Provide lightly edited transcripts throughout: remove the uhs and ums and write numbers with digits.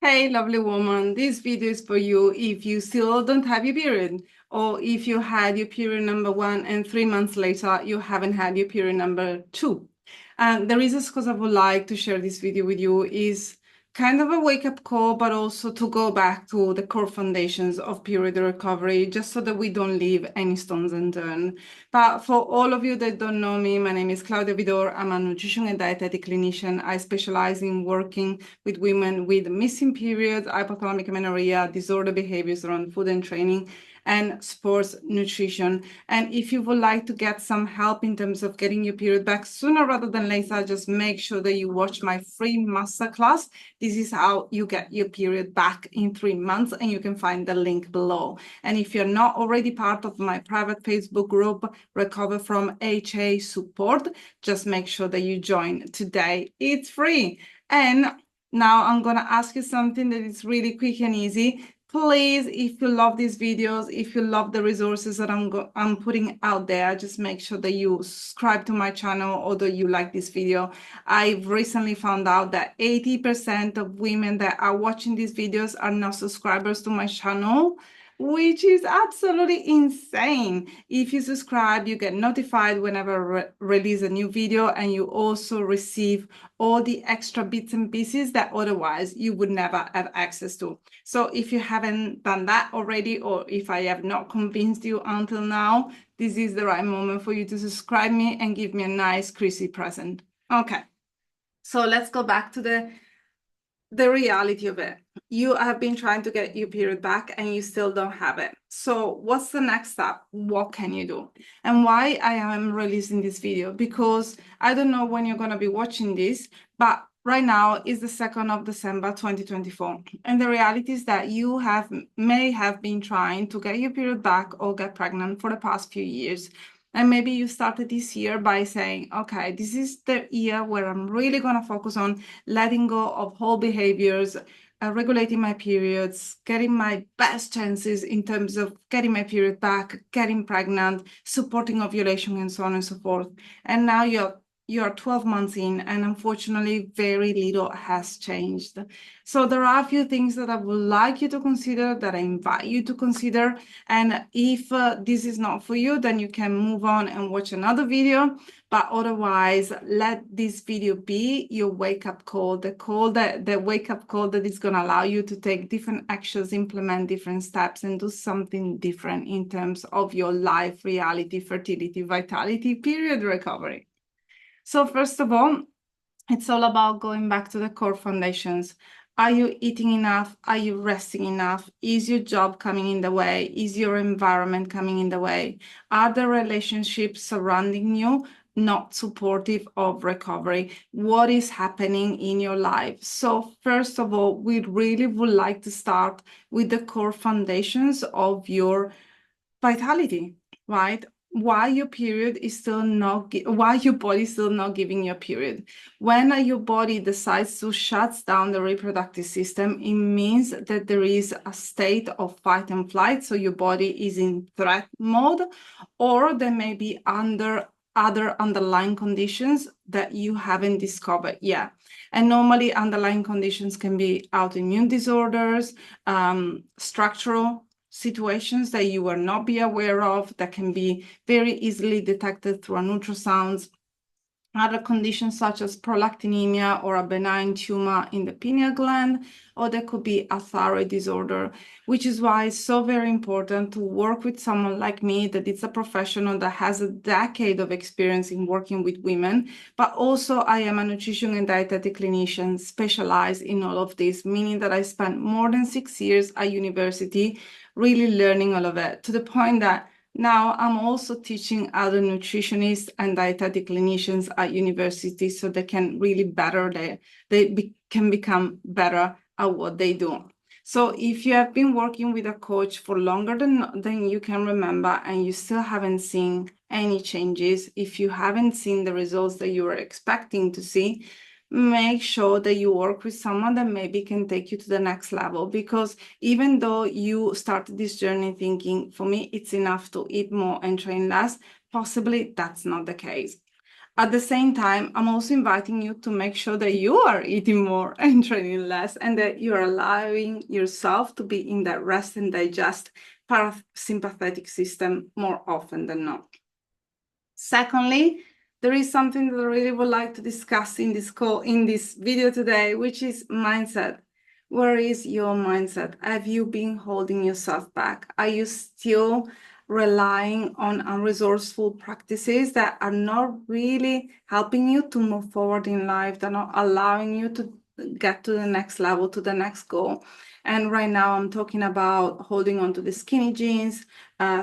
Hey, lovely woman, this video is for you if you still don't have your period, or if you had your period number 1 and 3 months later you haven't had your period number 2. And the reasons because I would like to share this video with you is kind of a wake-up call, but also to go back to the core foundations of period recovery, just so that we don't leave any stones unturned. But for all of you that don't know me, my name is Claudia Vidor. I'm a nutrition and dietetic clinician. I specialize in working with women with missing periods, hypothalamic amenorrhea, disorder behaviors around food and training, and sports nutrition. And if you would like to get some help in terms of getting your period back sooner rather than later, just make sure that you watch my free masterclass. This is how you get your period back in 3 months, and you can find the link below. And if you're not already part of my private Facebook group, Recover from HA Support, just make sure that you join today. It's free. And now I'm going to ask you something that is really quick and easy. Please, if you love these videos, if you love the resources that I'm putting out there, just make sure that you subscribe to my channel or that you like this video. I've recently found out that 80% of women that are watching these videos are not subscribers to my channel, which is absolutely insane. If you subscribe, you get notified whenever I release a new video, and you also receive all the extra bits and pieces that otherwise you would never have access to. So if you haven't done that already, or if I have not convinced you until now, this is the right moment for you to subscribe me and give me a nice Chrissy present. Okay, so let's go back to the reality of it. You have been trying to get your period back and you still don't have it. So what's the next step? What can you do? And why I am releasing this video? Because I don't know when you're going to be watching this, but right now is the 2nd of December 2024. And the reality is that you may have been trying to get your period back or get pregnant for the past few years. And maybe you started this year by saying, okay, this is the year where I'm really going to focus on letting go of whole behaviors, regulating my periods, getting my best chances in terms of getting my period back, getting pregnant, supporting ovulation, and so on and so forth. And now you're 12 months in, and unfortunately, very little has changed. So there are a few things that I would like you to consider, that I invite you to consider. And if this is not for you, then you can move on and watch another video. But otherwise, let this video be your wake-up call, the wake-up call that is going to allow you to take different actions, implement different steps, and do something different in terms of your life, reality, fertility, vitality, period recovery. So first of all, it's all about going back to the core foundations. Are you eating enough? Are you resting enough? Is your job coming in the way? Is your environment coming in the way? Are the relationships surrounding you not supportive of recovery? What is happening in your life? So first of all, we really would like to start with the core foundations of your vitality, right? Why your period is still not, why your body is still not giving you a period. When your body decides to shut down the reproductive system, it means that there is a state of fight and flight. So your body is in threat mode, or there may be other underlying conditions that you haven't discovered yet. And normally underlying conditions can be autoimmune disorders, structural situations that you will not be aware of, that can be very easily detected through an ultrasound. Other conditions such as prolactinemia or a benign tumor in the pineal gland, or there could be a thyroid disorder, which is why it's so very important to work with someone like me, that it's a professional that has a decade of experience in working with women. But also I am a nutrition and dietetic clinician specialized in all of this, meaning that I spent more than 6 years at university really learning all of it, to the point that now I'm also teaching other nutritionists and dietetic clinicians at university, so they can really can become better at what they do. So if you have been working with a coach for longer than you can remember, and you still haven't seen any changes, if you haven't seen the results that you were expecting to see, make sure that you work with someone that maybe can take you to the next level. Because even though you started this journey thinking, for me, it's enough to eat more and train less, possibly that's not the case. At the same time, I'm also inviting you to make sure that you are eating more and training less, and that you're allowing yourself to be in that rest and digest parasympathetic system more often than not. Secondly, there is something that I really would like to discuss in this video today, which is mindset. Where is your mindset? Have you been holding yourself back? Are you still relying on unresourceful practices that are not really helping you to move forward in life? They're not allowing you to get to the next level, to the next goal. And right now I'm talking about holding on to the skinny jeans,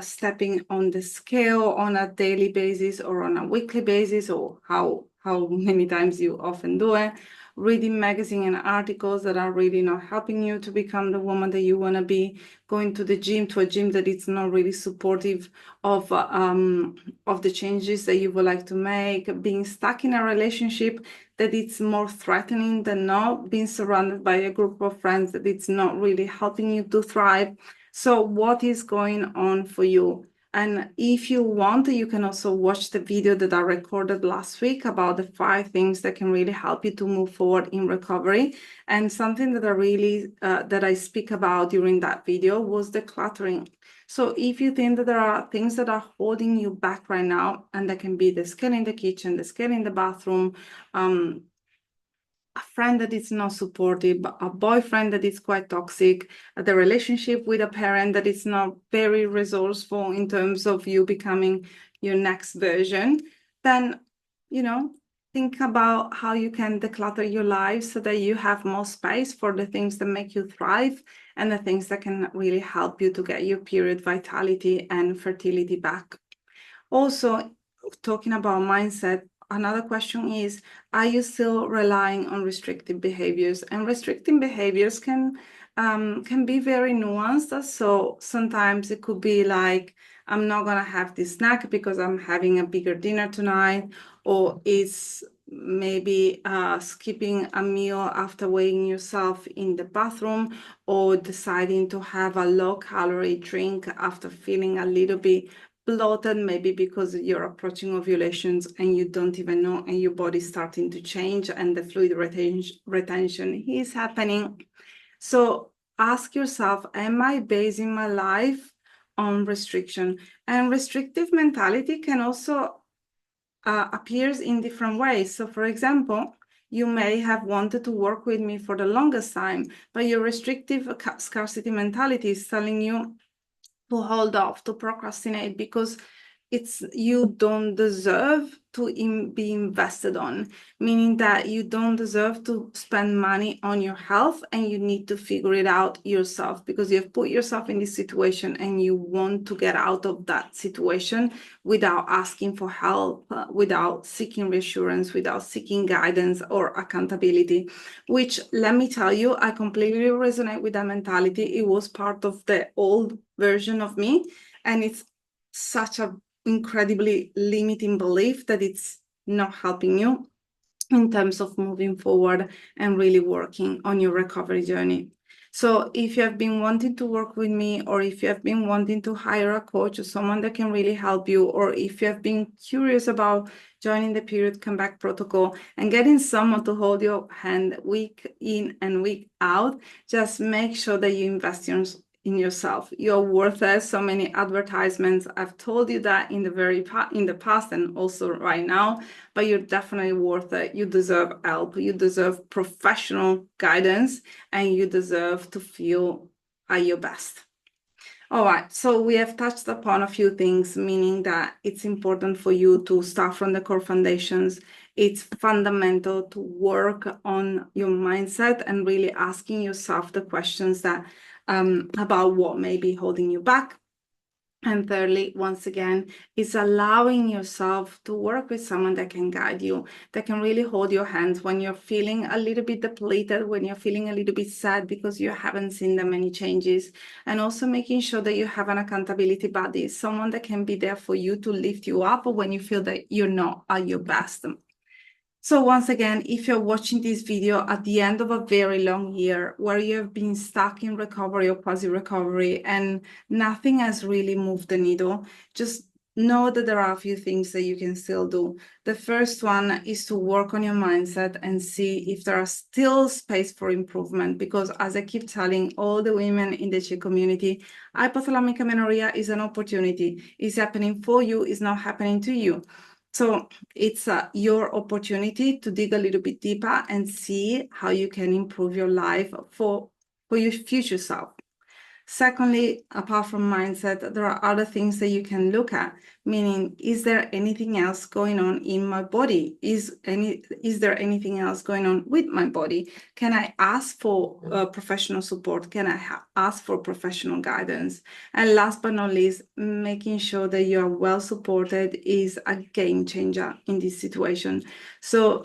stepping on the scale on a daily basis or on a weekly basis, or how many times you often do it, reading magazines and articles that are really not helping you to become the woman that you want to be, going to the gym, to a gym that it's not really supportive of the changes that you would like to make, being stuck in a relationship that it's more threatening than not, being surrounded by a group of friends that it's not really helping you to thrive. So what is going on for you? And if you want, you can also watch the video that I recorded last week about the 5 things that can really help you to move forward in recovery. And something that I really that I speak about during that video was decluttering. So if you think that there are things that are holding you back right now, and that can be the scale in the kitchen, the scale in the bathroom, a friend that is not supportive, a boyfriend that is quite toxic, the relationship with a parent that is not very resourceful in terms of you becoming your next version, then, think about how you can declutter your life so that you have more space for the things that make you thrive and the things that can really help you to get your period vitality and fertility back. Also, talking about mindset, another question is, are you still relying on restrictive behaviors? And restricting behaviors can be very nuanced. So sometimes it could be like, I'm not going to have this snack because I'm having a bigger dinner tonight, or it's maybe skipping a meal after weighing yourself in the bathroom, or deciding to have a low-calorie drink after feeling a little bit bloated, maybe because you're approaching ovulations and you don't even know, and your body's starting to change and the fluid retention is happening. So ask yourself, am I basing my life on restriction? And restrictive mentality can also appears in different ways. So for example, you may have wanted to work with me for the longest time, but your restrictive scarcity mentality is telling you to hold off, to procrastinate, because you don't deserve to be invested on, meaning that you don't deserve to spend money on your health, and you need to figure it out yourself because you've put yourself in this situation and you want to get out of that situation without asking for help, without seeking reassurance, without seeking guidance or accountability, which, let me tell you, I completely resonate with that mentality. It was part of the old version of me, and it's such a incredibly limiting belief that it's not helping you in terms of moving forward and really working on your recovery journey. So if you have been wanting to work with me, or if you have been wanting to hire a coach or someone that can really help you, or if you have been curious about joining the Period Comeback Protocol and getting someone to hold your hand week in and week out, just make sure that you invest in yourself. You're worth it. So many advertisements, I've told you that in the past and also right now, but you're definitely worth it. You deserve help, you deserve professional guidance, and you deserve to feel at your best. All right, so we have touched upon a few things, meaning that it's important for you to start from the core foundations. It's fundamental to work on your mindset and really asking yourself the questions that about what may be holding you back. And thirdly, once again, is allowing yourself to work with someone that can guide you, that can really hold your hands when you're feeling a little bit depleted, when you're feeling a little bit sad because you haven't seen that many changes. And also making sure that you have an accountability buddy, someone that can be there for you to lift you up when you feel that you're not at your best. So once again, if you're watching this video at the end of a very long year where you have been stuck in recovery or quasi-recovery and nothing has really moved the needle, just know that there are a few things that you can still do. The first one is to work on your mindset and see if there are still space for improvement, because as I keep telling all the women in the Czech community, hypothalamic amenorrhea is an opportunity. It's happening for you, it's not happening to you. So it's your opportunity to dig a little bit deeper and see how you can improve your life for your future self. Secondly, apart from mindset, there are other things that you can look at, meaning, is there anything else going on in my body? Is there anything else going on with my body? Can I ask for professional support? Can I ask for professional guidance? And last but not least, making sure that you are well supported is a game changer in this situation. So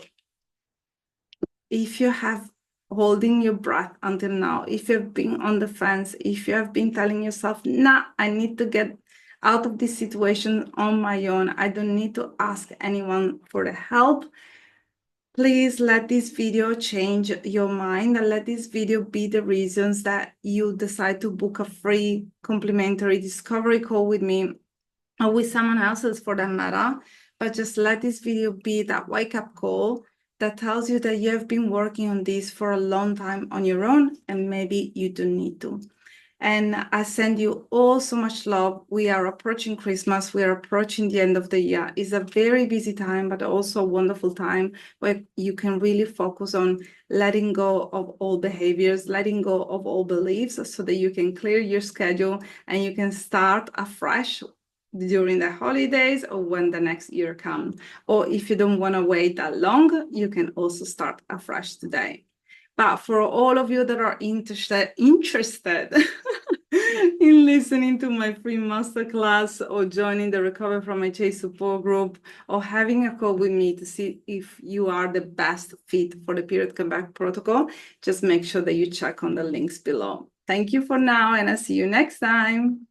if you have holding your breath until now, if you've been on the fence, if you have been telling yourself, nah, I need to get out of this situation on my own, I don't need to ask anyone for the help, please let this video change your mind, and let this video be the reasons that you decide to book a free complimentary discovery call with me, or with someone else's for that matter. But just let this video be that wake-up call that tells you that you have been working on this for a long time on your own, and maybe you don't need to. And I send you all so much love. We are approaching Christmas. We are approaching the end of the year. It's a very busy time, but also a wonderful time where you can really focus on letting go of all behaviors, letting go of all beliefs, so that you can clear your schedule and you can start afresh during the holidays or when the next year comes. Or if you don't want to wait that long, you can also start afresh today. But for all of you that are interested in listening to my free masterclass, or joining the Recover from HA support group, or having a call with me to see if you are the best fit for the period comeback protocol, just make sure that you check on the links below. Thank you for now, and I'll see you next time.